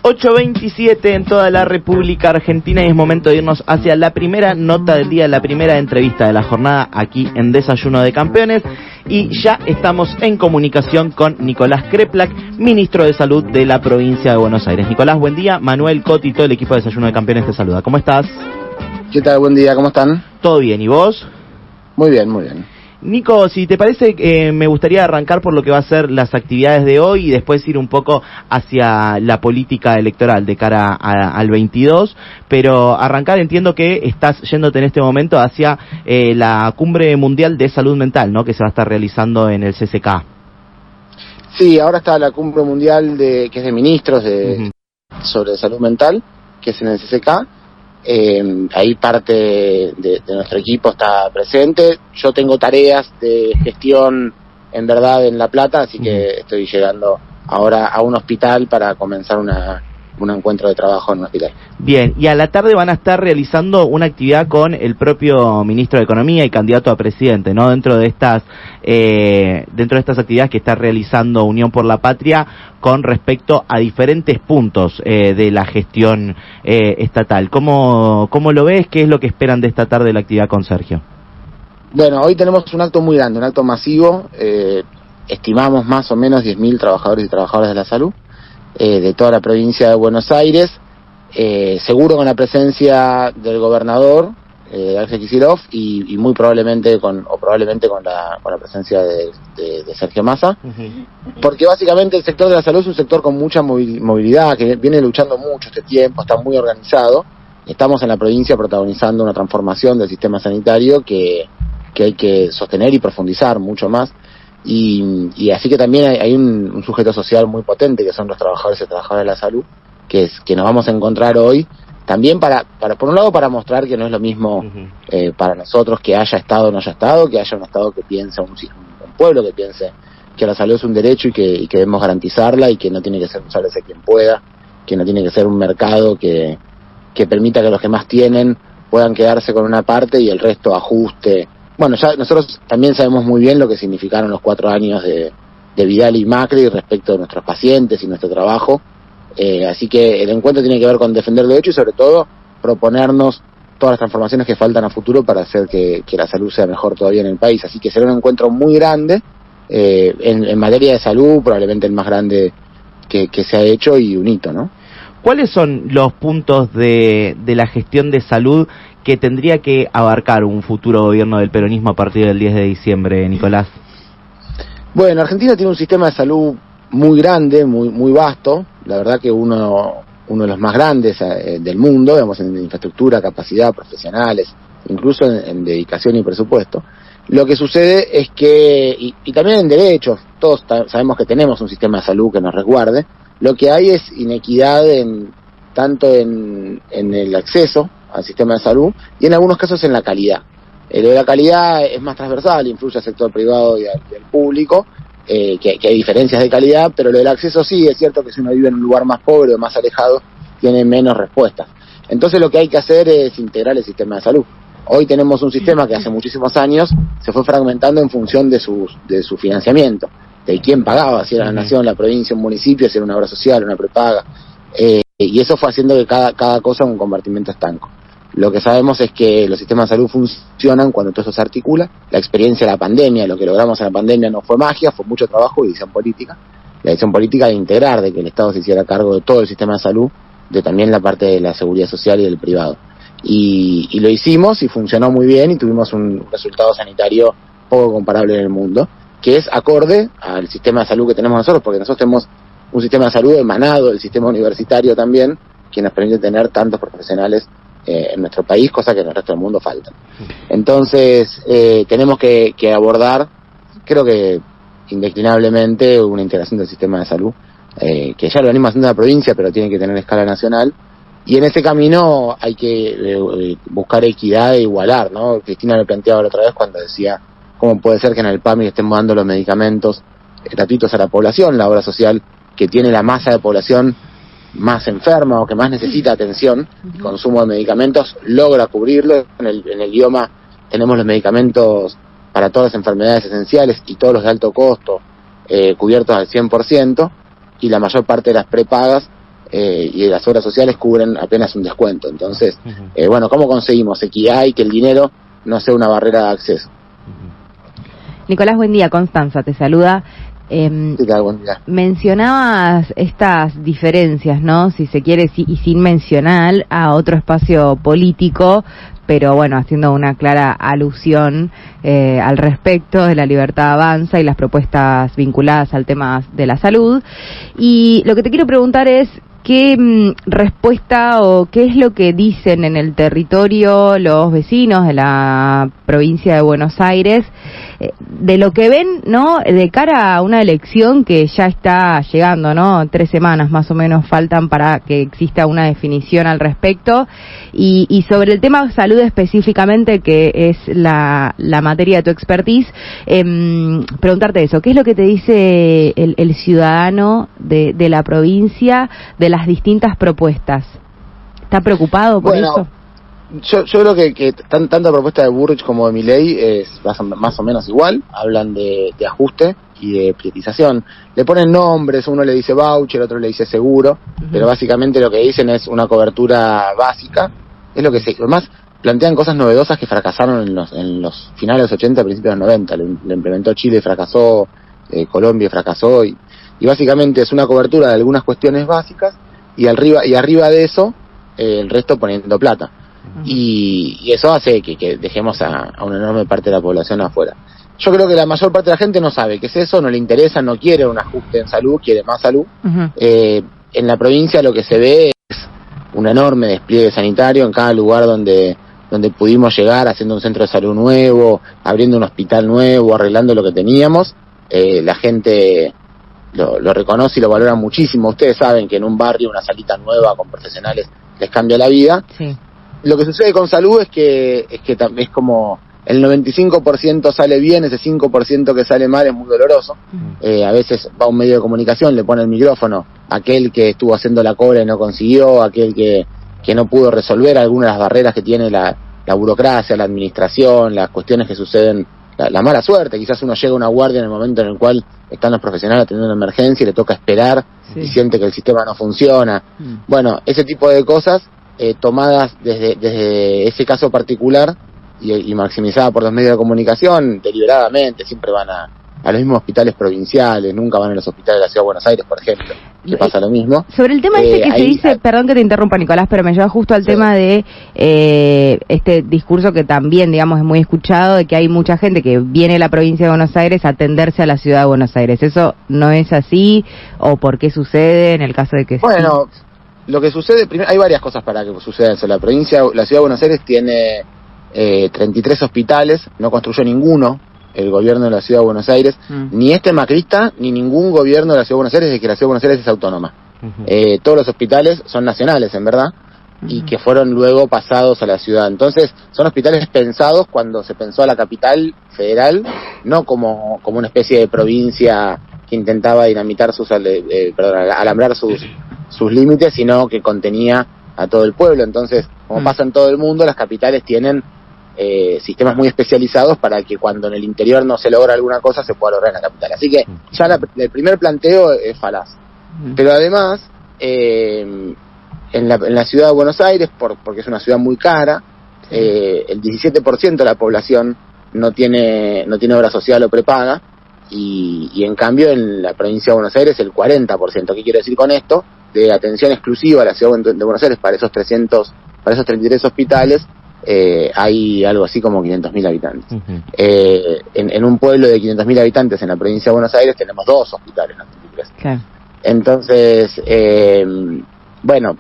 8:27 en toda la República Argentina y es momento de irnos hacia la primera nota del día, la primera entrevista de la jornada aquí en Desayuno de Campeones, y ya estamos en comunicación con Nicolás Kreplak, ministro de Salud de la provincia de Buenos Aires. Nicolás, buen día. Manuel Coti y todo el equipo de Desayuno de Campeones te saluda. ¿Cómo estás? ¿Qué tal? Buen día, ¿cómo están? ¿Todo bien? ¿Y vos? Muy bien, muy bien. Nico, si te parece, me gustaría arrancar por lo que va a ser las actividades de hoy y después ir un poco hacia la política electoral de cara al 22, pero arrancar, entiendo que estás yéndote en este momento hacia la Cumbre Mundial de Salud Mental, ¿no?, que se va a estar realizando en el CCK. Sí, ahora está la Cumbre Mundial que es de ministros sobre salud mental, que es en el CCK. Ahí parte de nuestro equipo está presente. Yo tengo tareas de gestión en verdad en La Plata, así que estoy llegando ahora a un hospital para comenzar un encuentro de trabajo en un hospital. Bien, y a la tarde van a estar realizando una actividad con el propio ministro de Economía y candidato a presidente, ¿no? Dentro de estas actividades que está realizando Unión por la Patria con respecto a diferentes puntos de la gestión estatal. ¿Cómo lo ves? ¿Qué es lo que esperan de esta tarde de la actividad con Sergio? Bueno, hoy tenemos un acto muy grande, un acto masivo. Estimamos más o menos 10.000 trabajadores y trabajadoras de la salud de toda la provincia de Buenos Aires, seguro con la presencia del gobernador Axel Kicillof y muy probablemente con la presencia de Sergio Massa, porque básicamente el sector de la salud es un sector con mucha movilidad, que viene luchando mucho este tiempo, está muy organizado. Estamos en la provincia protagonizando una transformación del sistema sanitario que hay que sostener y profundizar mucho más. Y así que también hay un sujeto social muy potente, que son los trabajadores y trabajadoras de la salud, que nos vamos a encontrar hoy, también para por un lado para mostrar que no es lo mismo para nosotros que haya Estado o no haya Estado, que haya un Estado que piense, un pueblo que piense que la salud es un derecho y que debemos garantizarla y que no tiene que ser un sálvese quien pueda, que no tiene que ser un mercado que permita que los que más tienen puedan quedarse con una parte y el resto ajuste. Bueno, ya nosotros también sabemos muy bien lo que significaron los 4 años de Vidal y Macri respecto de nuestros pacientes y nuestro trabajo. Así que el encuentro tiene que ver con defender lo hecho y sobre todo proponernos todas las transformaciones que faltan a futuro para hacer que la salud sea mejor todavía en el país. Así que será un encuentro muy grande en materia de salud, probablemente el más grande que se ha hecho y un hito, ¿no? ¿Cuáles son los puntos de la gestión de salud que tendría que abarcar un futuro gobierno del peronismo a partir del 10 de diciembre, Nicolás? Bueno, Argentina tiene un sistema de salud muy grande, muy vasto, la verdad que uno de los más grandes del mundo, digamos, en infraestructura, capacidad, profesionales, incluso en dedicación y presupuesto. Lo que sucede es que, y también en derechos, todos sabemos que tenemos un sistema de salud que nos resguarde, lo que hay es inequidad tanto en el acceso al sistema de salud y en algunos casos en la calidad. Lo de la calidad es más transversal, influye al sector privado y al público, que hay diferencias de calidad, pero lo del acceso sí, es cierto que si uno vive en un lugar más pobre o más alejado, tiene menos respuestas. Entonces lo que hay que hacer es integrar el sistema de salud. Hoy tenemos un sistema que hace muchísimos años se fue fragmentando en función de su financiamiento, de quién pagaba, si era la nación, la provincia, un municipio, si era una obra social, una prepaga, y eso fue haciendo que cada cosa un compartimento estanco. Lo que sabemos es que los sistemas de salud funcionan cuando todo eso se articula. La experiencia de la pandemia, lo que logramos en la pandemia no fue magia, fue mucho trabajo y decisión política. La decisión política de integrar, de que el Estado se hiciera cargo de todo el sistema de salud, de también la parte de la seguridad social y del privado. Y lo hicimos y funcionó muy bien y tuvimos un resultado sanitario poco comparable en el mundo, que es acorde al sistema de salud que tenemos nosotros, porque nosotros tenemos un sistema de salud emanado del sistema universitario también, que nos permite tener tantos profesionales en nuestro país, cosa que en el resto del mundo faltan. Entonces, tenemos que abordar, creo que indeclinablemente, una integración del sistema de salud, que ya lo venimos haciendo en la provincia, pero tiene que tener escala nacional, y en ese camino hay que buscar equidad e igualar, ¿no? Cristina lo planteaba la otra vez cuando decía, ¿cómo puede ser que en el PAMI estemos dando los medicamentos gratuitos a la población, la obra social que tiene la masa de población más enferma o que más necesita atención y consumo de medicamentos, logra cubrirlo? En el idioma tenemos los medicamentos para todas las enfermedades esenciales y todos los de alto costo cubiertos al 100%, y la mayor parte de las prepagas y de las obras sociales cubren apenas un descuento. Entonces, bueno, ¿cómo conseguimos equidad y que el dinero no sea una barrera de acceso? Nicolás, buen día. Constanza te saluda. ¿Qué tal? Buen día. Mencionabas estas diferencias, ¿no? Si se quiere, y sin mencionar a otro espacio político, pero bueno, haciendo una clara alusión al respecto de la Libertad Avanza y las propuestas vinculadas al tema de la salud. Y lo que te quiero preguntar es, ¿qué respuesta o qué es lo que dicen en el territorio los vecinos de la provincia de Buenos Aires de lo que ven, ¿no?, de cara a una elección que ya está llegando, ¿no? 3 semanas más o menos faltan para que exista una definición al respecto, y sobre el tema salud específicamente, que es la materia de tu expertise, preguntarte eso, ¿qué es lo que te dice el ciudadano de la provincia de las distintas propuestas? ¿Está preocupado por eso? Yo creo que tanto la propuesta de Burrich como de Milei es más o menos igual. Hablan de ajuste y de priorización. Le ponen nombres, uno le dice voucher, otro le dice seguro, pero básicamente lo que dicen es una cobertura básica. Es lo que además plantean cosas novedosas que fracasaron en los finales de los 80, principios de los 90. Lo implementó Chile, fracasó, Colombia fracasó, y básicamente es una cobertura de algunas cuestiones básicas y arriba de eso el resto poniendo plata. Y eso hace que dejemos a una enorme parte de la población afuera. Yo creo que la mayor parte de la gente no sabe qué es eso, no le interesa, no quiere un ajuste en salud, quiere más salud. En la provincia lo que se ve es un enorme despliegue sanitario en cada lugar donde pudimos llegar, haciendo un centro de salud nuevo, abriendo un hospital nuevo, arreglando lo que teníamos. La gente lo reconoce y lo valora muchísimo. Ustedes saben que en un barrio una salita nueva con profesionales les cambia la vida. Sí. Lo que sucede con salud es que es como el 95% sale bien, ese 5% que sale mal es muy doloroso. A veces va a un medio de comunicación, le pone el micrófono aquel que estuvo haciendo la cola y no consiguió, aquel que no pudo resolver algunas de las barreras que tiene la burocracia, la administración, las cuestiones que suceden, la mala suerte. Quizás uno llega a una guardia en el momento en el cual están los profesionales atendiendo una emergencia y le toca esperar, y siente que el sistema no funciona. Bueno, ese tipo de cosas tomadas desde ese caso particular y maximizada por los medios de comunicación deliberadamente, siempre van a los mismos hospitales provinciales, nunca van a los hospitales de la Ciudad de Buenos Aires, por ejemplo, que pasa lo mismo. Sobre el tema que se dice, perdón que te interrumpa, Nicolás, pero me lleva justo al tema de este discurso que también, digamos, es muy escuchado, de que hay mucha gente que viene de la provincia de Buenos Aires a atenderse a la Ciudad de Buenos Aires. ¿Eso no es así? ¿O por qué sucede en el caso de que bueno, sí? Lo que sucede, primero, hay varias cosas para que suceda eso. La Ciudad de Buenos Aires tiene 33 hospitales, no construyó ninguno el gobierno de la Ciudad de Buenos Aires, ni macrista, ni ningún gobierno de la Ciudad de Buenos Aires, desde que la Ciudad de Buenos Aires es autónoma. Todos los hospitales son nacionales, en verdad, y que fueron luego pasados a la ciudad. Entonces, son hospitales pensados cuando se pensó a la capital federal, no como una especie de provincia que intentaba dinamitar alambrar sus límites, sino que contenía a todo el pueblo. Entonces, como pasa en todo el mundo, las capitales tienen sistemas muy especializados para que cuando en el interior no se logra alguna cosa, se pueda lograr en la capital. Así que ya el primer planteo es falaz. Pero además, en la ciudad de Buenos Aires, porque es una ciudad muy cara, el 17% de la población no tiene obra social o prepaga, y en cambio en la provincia de Buenos Aires el 40%. ¿Qué quiero decir con esto? De atención exclusiva a la ciudad de Buenos Aires para esos 33 hospitales, hay algo así como 500.000 habitantes. En un pueblo de 500.000 habitantes en la provincia de Buenos Aires tenemos 2 hospitales, no 33. Claro. Entonces, bueno,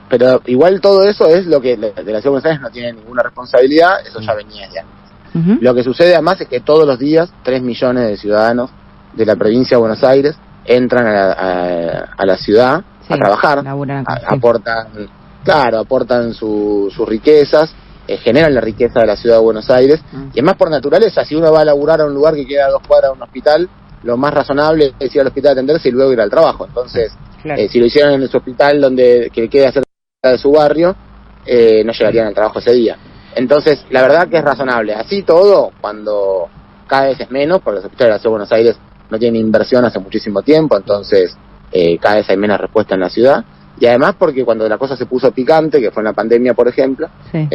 pero igual todo eso es lo que de la Ciudad de Buenos Aires no tiene ninguna responsabilidad, eso ya venía de antes. Lo que sucede además es que todos los días 3 millones de ciudadanos de la provincia de Buenos Aires entran a la ciudad a trabajar, aportan sus riquezas, generan la riqueza de la ciudad de Buenos Aires, y además por naturaleza, si uno va a laburar a un lugar que queda a 2 cuadras de un hospital, lo más razonable es ir al hospital a atenderse y luego ir al trabajo. Entonces, si lo hicieran en su hospital que queda cerca de su barrio, no llegarían al trabajo ese día. Entonces, la verdad que es razonable. Así todo, cuando cada vez es menos, porque los hospitales de la Ciudad de Buenos Aires no tienen inversión hace muchísimo tiempo, entonces cada vez hay menos respuesta en la ciudad, y además porque cuando la cosa se puso picante, que fue en la pandemia por ejemplo, Sí.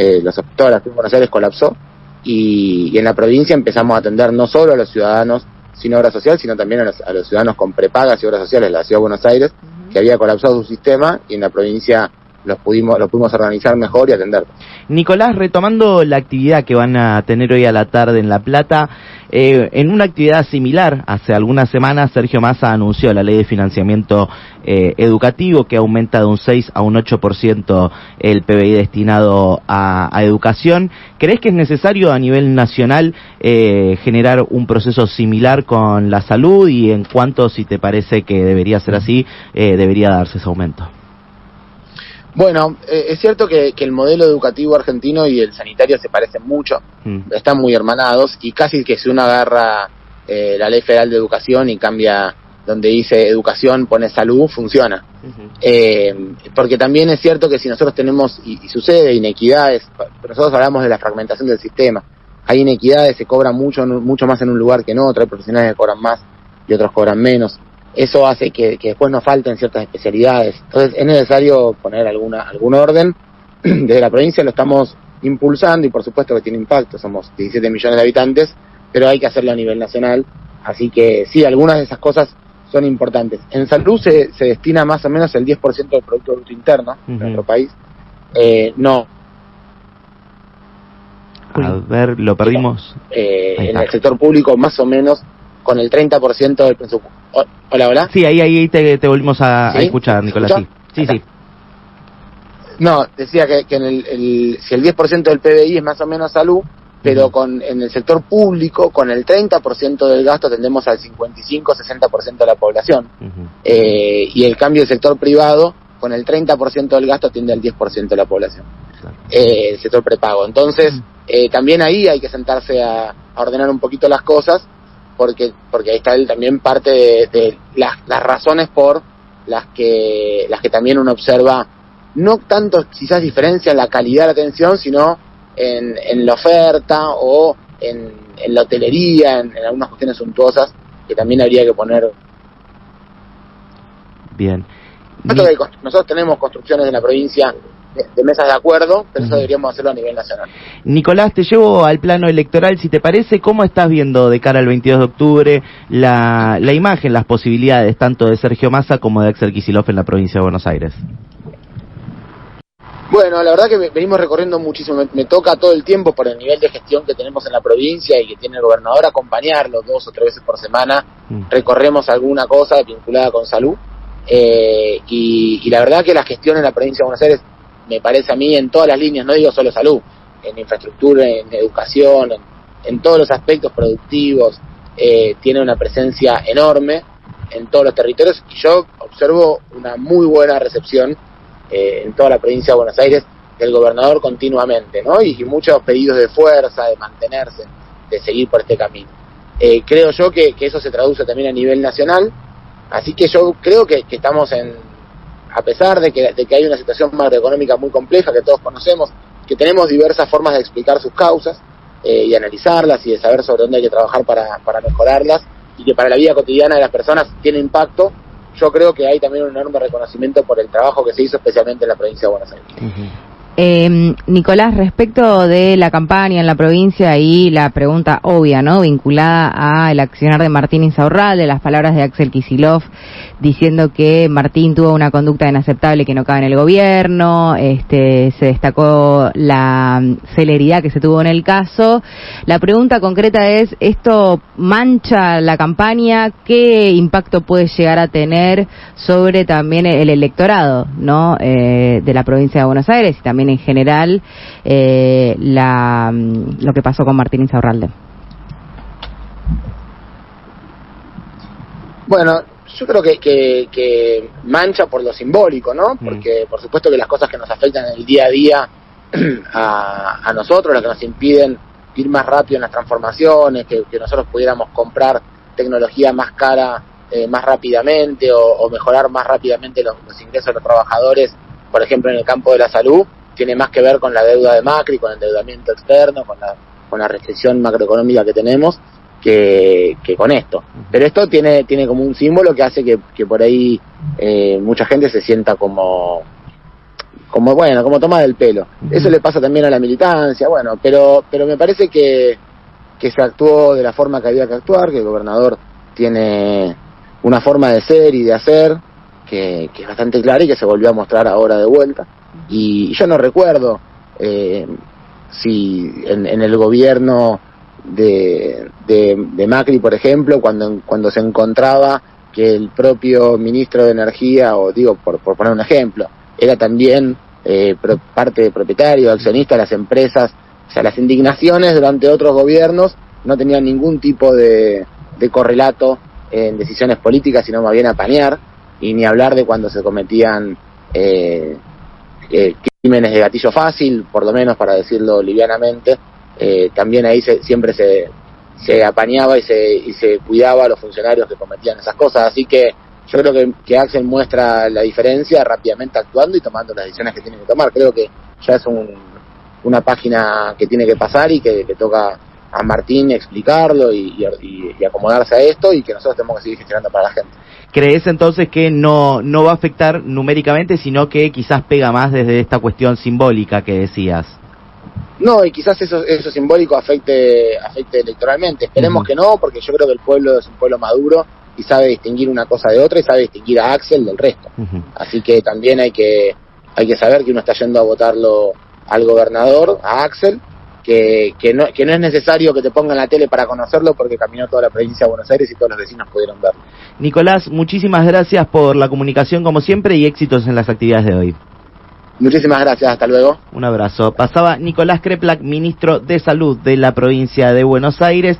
toda la ciudad de Buenos Aires colapsó, y en la provincia empezamos a atender no solo a los ciudadanos sin obra social, sino también a los ciudadanos con prepagas y obras sociales de la ciudad de Buenos Aires, que había colapsado su sistema, y en la provincia los pudimos organizar mejor y atender. Nicolás, retomando la actividad que van a tener hoy a la tarde en La Plata, en una actividad similar, hace algunas semanas Sergio Massa anunció la ley de financiamiento educativo que aumenta de un 6 a un 8% el PBI destinado a educación. ¿Crees que es necesario a nivel nacional generar un proceso similar con la salud, y en cuánto, si te parece que debería ser así, debería darse ese aumento? Bueno, es cierto que el modelo educativo argentino y el sanitario se parecen mucho, están muy hermanados, y casi que si uno agarra la Ley Federal de Educación y cambia donde dice educación, pone salud, funciona. Porque también es cierto que si nosotros tenemos, y sucede, inequidades, nosotros hablamos de la fragmentación del sistema, hay inequidades, se cobra mucho más en un lugar que en otro, hay profesionales que cobran más y otros cobran menos. Eso hace que después nos falten ciertas especialidades. Entonces es necesario poner algún orden. Desde la provincia lo estamos impulsando, y por supuesto que tiene impacto, somos 17 millones de habitantes, pero hay que hacerlo a nivel nacional. Así que sí, algunas de esas cosas son importantes. En salud se destina más o menos el 10% del Producto Bruto Interno en nuestro país. No. A ver, lo perdimos. En el sector público más o menos con el 30% del presupuesto. Hola. Sí, ahí te volvimos a ¿Sí? escuchar, Nicolás. Sí. No, decía que si el 10% del PBI es más o menos salud, pero en el sector público, con el 30% del gasto tendemos al 55-60% de la población. Y el cambio del sector privado, con el 30% del gasto tiende al 10% de la población. Claro. El sector prepago. Entonces, también ahí hay que sentarse a ordenar un poquito las cosas, porque ahí está también parte de las razones por las que también uno observa, no tanto quizás diferencia en la calidad de la atención, sino en la oferta o en la hotelería, en algunas cuestiones suntuosas que también habría que poner. Bien. Nosotros tenemos construcciones en la provincia de mesas de acuerdo, pero eso deberíamos hacerlo a nivel nacional. Nicolás, te llevo al plano electoral, si te parece. ¿Cómo estás viendo de cara al 22 de octubre la imagen, las posibilidades tanto de Sergio Massa como de Axel Kicillof en la provincia de Buenos Aires? Bueno, la verdad que venimos recorriendo muchísimo, me toca todo el tiempo por el nivel de gestión que tenemos en la provincia y que tiene el gobernador acompañarlo 2 o 3 veces por semana. Recorremos alguna cosa vinculada con salud, y la verdad que la gestión en la provincia de Buenos Aires, me parece a mí, en todas las líneas, no digo solo salud, en infraestructura, en educación, en todos los aspectos productivos, tiene una presencia enorme en todos los territorios, y yo observo una muy buena recepción en toda la provincia de Buenos Aires del gobernador continuamente, ¿no? Y muchos pedidos de fuerza, de mantenerse, de seguir por este camino. Creo yo que eso se traduce también a nivel nacional, así que yo creo que estamos a pesar de que hay una situación macroeconómica muy compleja que todos conocemos, que tenemos diversas formas de explicar sus causas y analizarlas y de saber sobre dónde hay que trabajar para mejorarlas, y que para la vida cotidiana de las personas tiene impacto. Yo creo que hay también un enorme reconocimiento por el trabajo que se hizo especialmente en la provincia de Buenos Aires. Nicolás, respecto de la campaña en la provincia y la pregunta obvia, ¿no?, vinculada al accionar de Martín Insaurralde, las palabras de Axel Kicillof diciendo que Martín tuvo una conducta inaceptable que no cabe en el gobierno, se destacó la celeridad que se tuvo en el caso. La pregunta concreta es, ¿esto mancha la campaña? ¿Qué impacto puede llegar a tener sobre también el electorado, ¿no?, de la provincia de Buenos Aires, y también en general lo que pasó con Martín Insaurralde? Bueno, yo creo que mancha por lo simbólico, ¿no? Porque por supuesto que las cosas que nos afectan en el día a día a nosotros, las que nos impiden ir más rápido en las transformaciones, que nosotros pudiéramos comprar tecnología más cara más rápidamente, o mejorar más rápidamente los ingresos de los trabajadores, por ejemplo en el campo de la salud, tiene más que ver con la deuda de Macri, con el endeudamiento externo, con la restricción macroeconómica que tenemos, que con esto. Pero esto tiene como un símbolo que hace que por ahí mucha gente se sienta como tomada del pelo. Eso le pasa también a la militancia, pero me parece que se actuó de la forma que había que actuar, que el gobernador tiene una forma de ser y de hacer que es bastante clara y que se volvió a mostrar ahora de vuelta. Y yo no recuerdo si en el gobierno de Macri, por ejemplo, cuando se encontraba que el propio ministro de Energía, o digo por poner un ejemplo, era también parte de propietario, accionista de las empresas. O sea, las indignaciones durante otros gobiernos no tenían ningún tipo de correlato en decisiones políticas, sino más bien apañar, y ni hablar de cuando se cometían crímenes de gatillo fácil, por lo menos para decirlo livianamente. También ahí siempre se apañaba y se cuidaba a los funcionarios que cometían esas cosas. Así que yo creo que Axel muestra la diferencia rápidamente actuando y tomando las decisiones que tiene que tomar. Creo que ya es una página que tiene que pasar y que le toca a Martín explicarlo y acomodarse a esto, y que nosotros tenemos que seguir gestionando para la gente. ¿Crees entonces que no va a afectar numéricamente, sino que quizás pega más desde esta cuestión simbólica que decías? No, y quizás eso simbólico afecte electoralmente. Esperemos que no, porque yo creo que el pueblo es un pueblo maduro y sabe distinguir una cosa de otra y sabe distinguir a Axel del resto. Así que también hay que saber que uno está yendo a votarlo al gobernador, a Axel, que no es necesario que te pongan la tele para conocerlo, porque caminó toda la provincia de Buenos Aires y todos los vecinos pudieron verlo. Nicolás, muchísimas gracias por la comunicación como siempre y éxitos en las actividades de hoy. Muchísimas gracias, hasta luego. Un abrazo. Pasaba Nicolás Kreplak, ministro de Salud de la provincia de Buenos Aires.